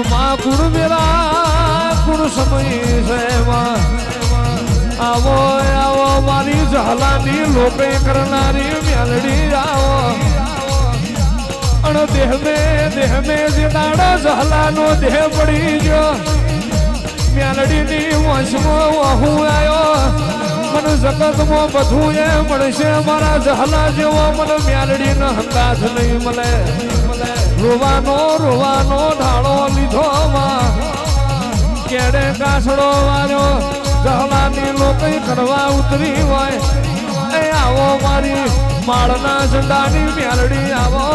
માં કુળ મેરા કુળ સમય છે આવો આવો મારી જહલાની લોકે કરનારી મેલડી આવો અણ દેહ મે જે દાડો જહલાનો દેહ પડી ગયો મેલડીની વંશમાં હું આવ્યો મને જગતમાં બધું એ મળશે મારા જહલા જેવો મને મેલડીનો હંગાથ નહીં મળે રોવાનો ઢાળો લીધો માં કેડે કાસડો વાળ્યો જહલાની લોકઈ કરવા ઉતરી હોય એ આવો મારી માળના ઝંડાની મેલડી આવો